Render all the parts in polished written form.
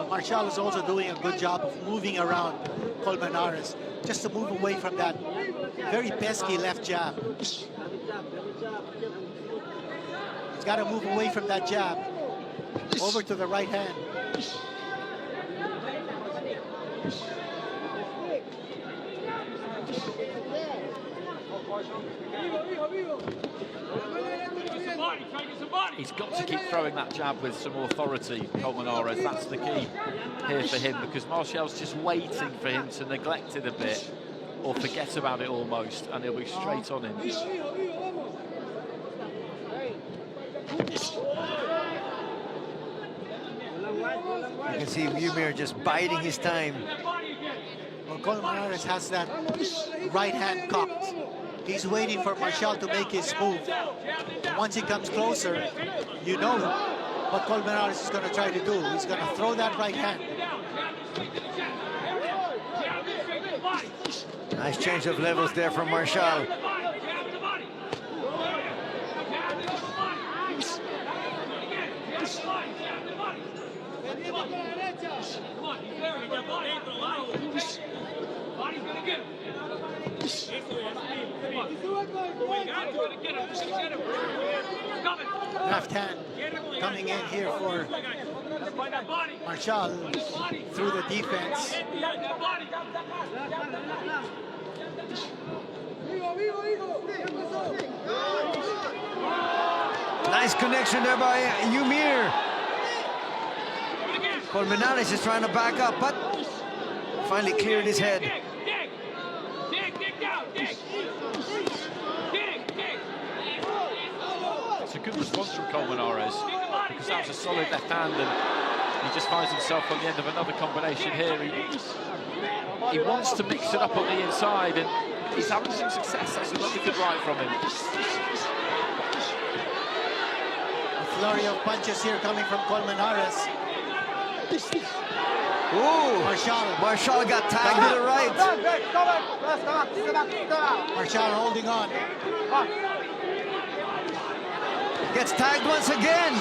But Marshall is also doing a good job of moving around Colmenares just to move away from that very pesky left jab. He's got to move away from that jab over to the right hand. He's got to keep throwing that jab with some authority, Colmenares. That's the key here for him, because Marshall's just waiting for him to neglect it a bit or forget about it almost, and he'll be straight on him. You can see Ymir just biding his time. Well, Colmenares has that right hand cocked. He's waiting for Marshall to make his move. Once he comes closer, you know what Colmenares is going to try to do. He's going to throw that right hand. Nice change of levels there from Marshall. Left hand coming in here for Marshall through the defense. Nice connection there by Ymir. Colmenares is trying to back up, but finally cleared his head. It's a good response from Colmenares, because that was a solid left hand, and he just finds himself on the end of another combination here. He wants to mix it up on the inside, and he's having some success. That's another good right from him. A flurry of punches here coming from Colmenares. Ooh, Marshall got tagged to the right. Marshall holding on. Gets tagged once again.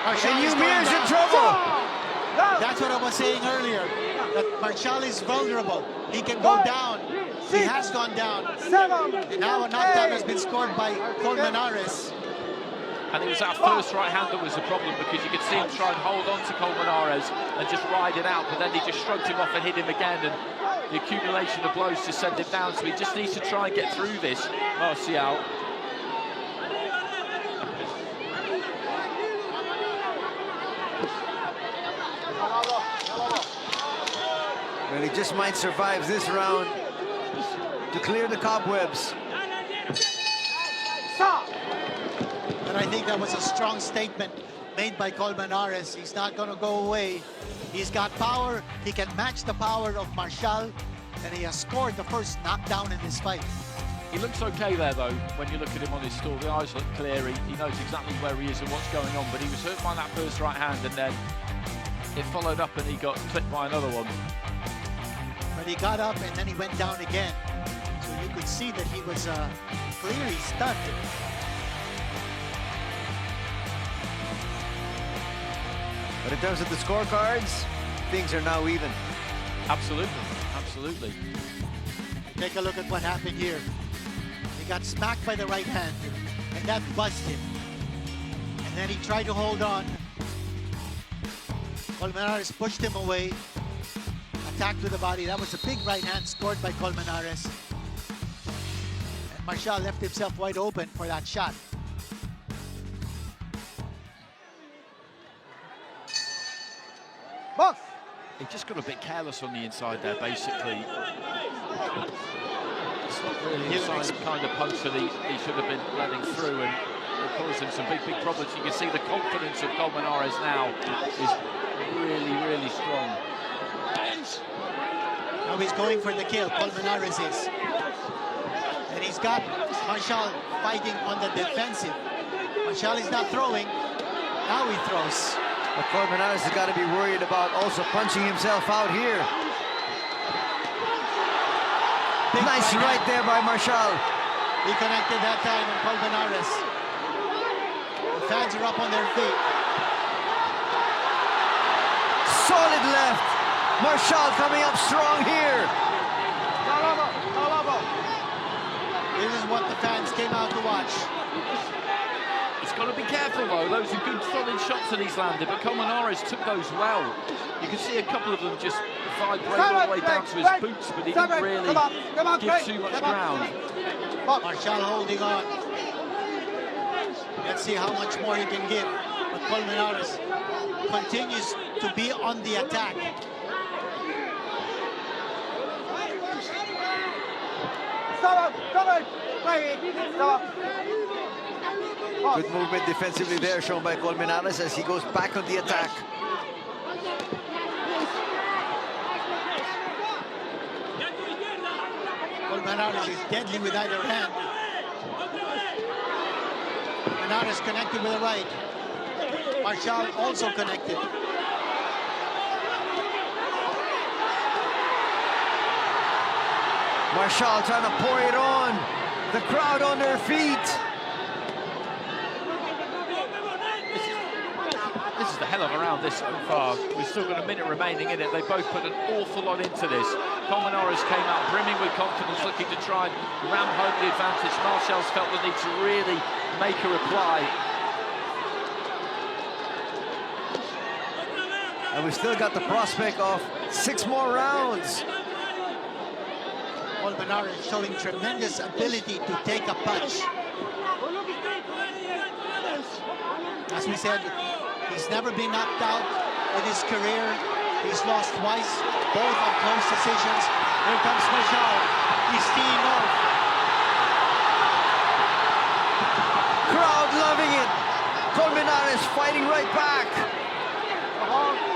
Marshall and is Ymir's going in trouble. That's what I was saying earlier, that Marshall is vulnerable. He can go down. He has gone down. And now a knockdown has been scored by Colmenares. And it was that first right hand that was the problem, because you could see him try and hold on to Colmenares and just ride it out, but then he just shrugged him off and hit him again, and the accumulation of blows just sent him down. So he just needs to try and get through this, Marshall. Well, he just might survive this round to clear the cobwebs. And I think that was a strong statement made by Colmenares. He's not going to go away. He's got power. He can match the power of Marshall, and he has scored the first knockdown in this fight. He looks okay there, though, when you look at him on his stall. The eyes look clear. He knows exactly where he is and what's going on, but he was hurt by that first right hand, and then it followed up and he got clipped by another one. But he got up and then he went down again. So you could see that he was clearly stunned. But in terms of the scorecards, things are now even. Absolutely, absolutely. Take a look at what happened here. He got smacked by the right hand, and that buzzed him. And then he tried to hold on. Colmenares pushed him away, attacked with the body. That was a big right hand scored by Colmenares. And Marshall left himself wide open for that shot. Boss! He just got a bit careless on the inside there, basically. It's not really the kind of punch that he should have been letting through, and it caused him some big problems. You can see the confidence of Colmenares now is really, really strong. Now he's going for the kill, Colmenares is. And he's got Marshall fighting on the defensive. Marshall is not throwing. Now he throws. But Colmenares has got to be worried about also punching himself out here. Big nice right there by Marshall. He connected that time on Colmenares. The fans are up on their feet. Solid Marshall coming up strong here. This is what the fans came out to watch. He's got to be careful though. Those are good solid shots that he's landed, but Colmenares took those well. You can see a couple of them just vibrate all the way down to his boots, but he didn't really give too much ground. Marshall holding on. Let's see how much more he can give. But Colmenares continues to be on the attack. Good movement defensively there shown by Colmenares as he goes back on the attack. Colmenares is deadly with either hand. Colmenares connected with the right. Marshall also connected. Marshall trying to pour it on. The crowd on their feet. This is the hell of a round this so far. We've still got a minute remaining in it. They both put an awful lot into this. Colmenares came out brimming with confidence, looking to try and ram home the advantage. Marshall's felt the need to really make a reply. And we've still got the prospect of 6 more rounds. Colmenares showing tremendous ability to take a punch. As we said, he's never been knocked out in his career. He's lost twice, both on close decisions. Here comes Marshall. He's teeing off. Crowd loving it. Colmenares fighting right back.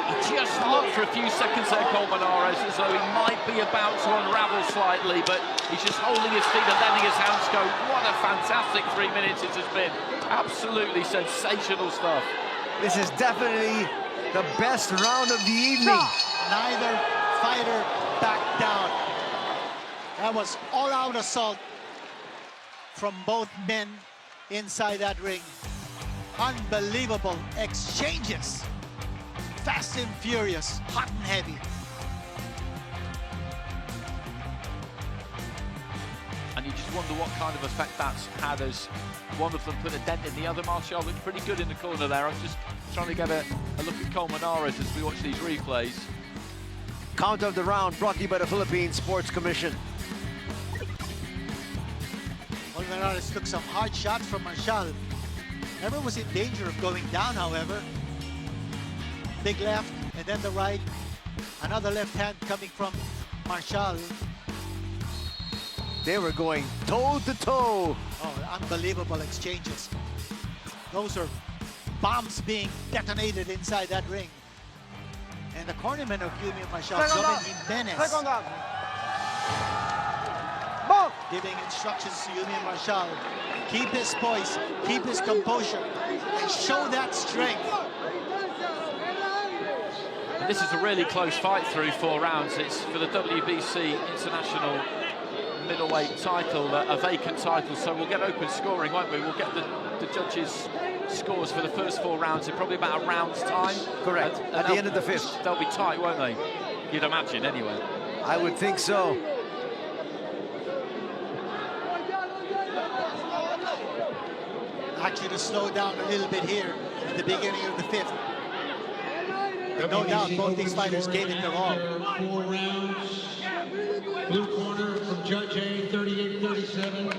He just looked for a few seconds there, Colmenares, as though he might be about to unravel slightly, but he's just holding his feet and letting his hands go. What a fantastic 3 minutes it has been. Absolutely sensational stuff. This is definitely the best round of the evening. Neither fighter backed down. That was all-out assault from both men inside that ring. Unbelievable exchanges. Fast and furious, hot and heavy. And you just wonder what kind of effect that's had as one of them put a dent in the other. Marshall looked pretty good in the corner there. I'm just trying to get a look at Colmenares as we watch these replays. Count of the round brought to you by the Philippine Sports Commission. Colmenares took some hard shots from Marshall. Never was in danger of going down, however. Big left, and then the right. Another left hand coming from Marshall. They were going toe to toe. Oh, unbelievable exchanges. Those are bombs being detonated inside that ring. And the cornerman of Union Marshall, Jimenez, giving instructions to Union Marshall. Keep his poise, keep his composure, and show that strength. And this is a really close fight through 4 rounds. It's for the WBC International middleweight title, a vacant title, so we'll get open scoring, won't we? We'll get the judges' scores for the first 4 rounds in probably about a round's time. Correct. And at the end of the 5th. They'll be tight, won't they? You'd imagine, anyway. I would think so. Actually to slow down a little bit here at the beginning of the 5th. But no doubt both these fighters gave it their all. 4 rounds. Blue corner from Judge A, 38-37.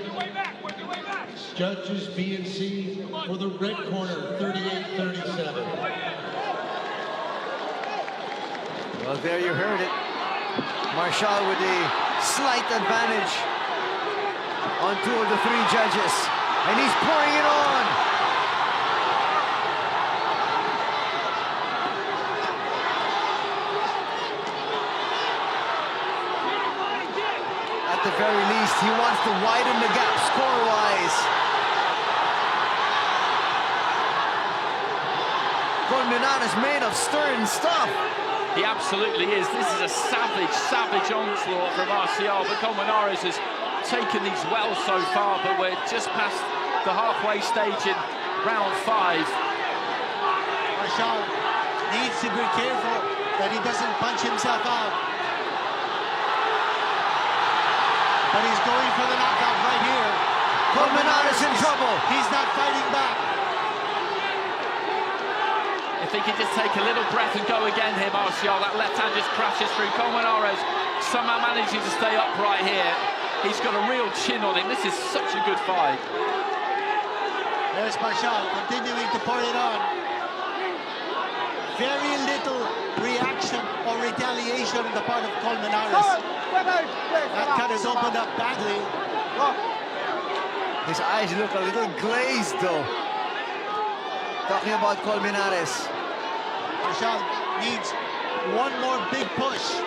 Judges B and C for the red corner, 38-37. Well, there you heard it. Marshall with a slight advantage on 2 of the 3 judges. And he's pouring it on. At the very least, he wants to widen the gap score-wise. Colmenares made of stern stuff. He absolutely is. This is a savage, savage onslaught from Marcial, but Colmenares has taken these well so far, but we're just past the halfway stage in round 5. Marshall needs to be careful that he doesn't punch himself out. But he's going for the knockout right here. Colmenares in trouble. He's not fighting back. If he can just take a little breath and go again here, Martial, that left hand just crashes through. Colmenares somehow managing to stay upright here. He's got a real chin on him. This is such a good fight. There's Martial continuing to pour it on. Very little reaction or retaliation on the part of Colmenares. That cut has opened up badly. His eyes look a little glazed, though. Talking about Colmenares. Martial needs one more big push.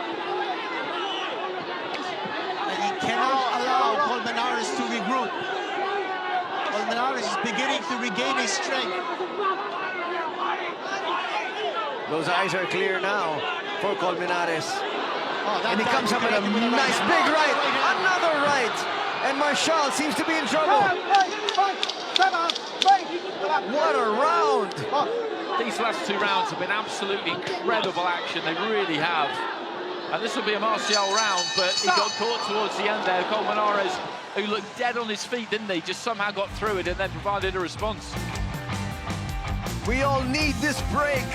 And he cannot allow Colmenares to regroup. Colmenares is beginning to regain his strength. Those eyes are clear now for Colmenares. Oh, And he comes up with a nice big right. Another right. And Martial seems to be in trouble. What a round. These last two rounds have been absolutely incredible action. They really have. And this will be a Martial round, but he got caught towards the end there. Colmenares, who looked dead on his feet, didn't he? Just somehow got through it and then provided a response. We all need this break.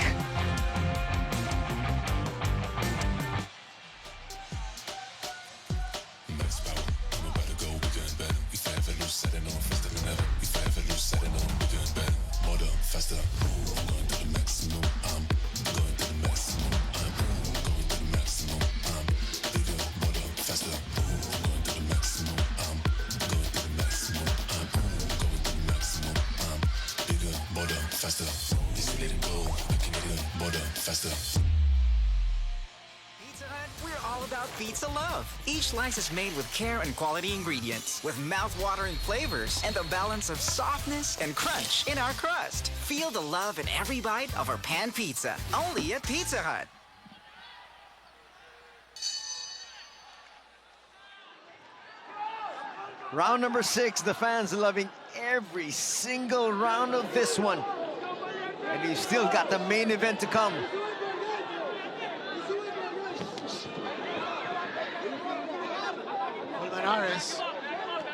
We're all about pizza love. Each slice is made with care and quality ingredients, with mouth-watering flavors and the balance of softness and crunch in our crust. Feel the love in every bite of our pan pizza, only at Pizza Hut. Round number 6, the fans are loving every single round of this one. And you've still got the main event to come. Colmenares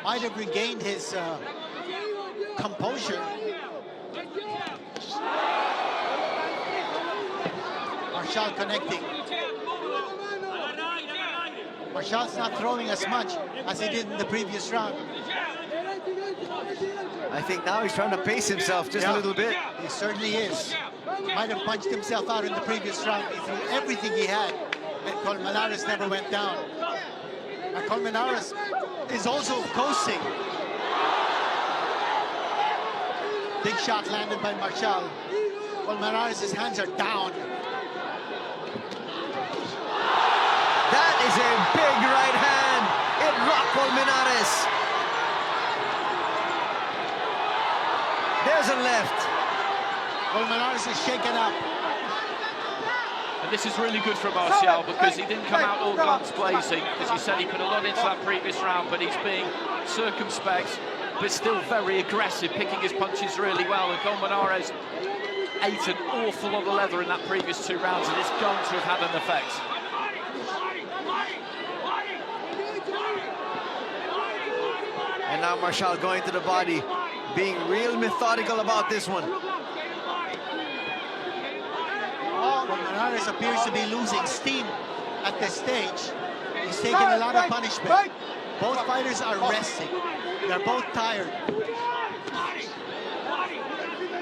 might have regained his composure. Martial connecting. Martial's not throwing as much as he did in the previous round. I think now he's trying to pace himself just a little bit. He certainly is. Might have punched himself out in the previous round. He threw everything he had, and Colmenares never went down. And Colmenares is also coasting. Big shot landed by Martial. Colmenares' hands are down. That is a big right hand. It rocked Colmenares. There's a left. Colmenares is shaken up. And this is really good for Martial because he didn't come out all guns blazing. As you said, he put a lot into that previous round, but he's being circumspect, but still very aggressive, picking his punches really well. And Colmenares ate an awful lot of leather in that previous 2 rounds, and it's going to have had an effect. And now Martial going to the body, being real methodical about this one. Colmenares appears to be losing steam at this stage. He's taking a lot of punishment. Both fighters are resting. They're both tired.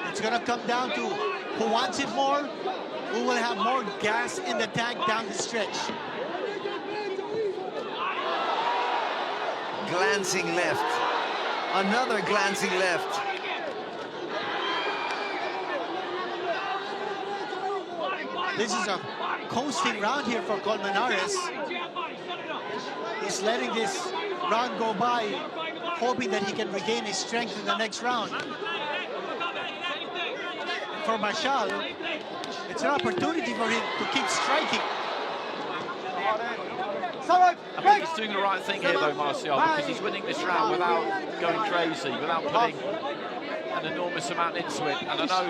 It's going to come down to who wants it more, who will have more gas in the tank down the stretch. Glancing left. Another glancing left. This is a coasting round here for Colmenares. He's letting this round go by, hoping that he can regain his strength in the next round. For Martial, it's an opportunity for him to keep striking. I think he's doing the right thing here, though, Martial, because he's winning this round without going crazy, without putting an enormous amount into it. And I know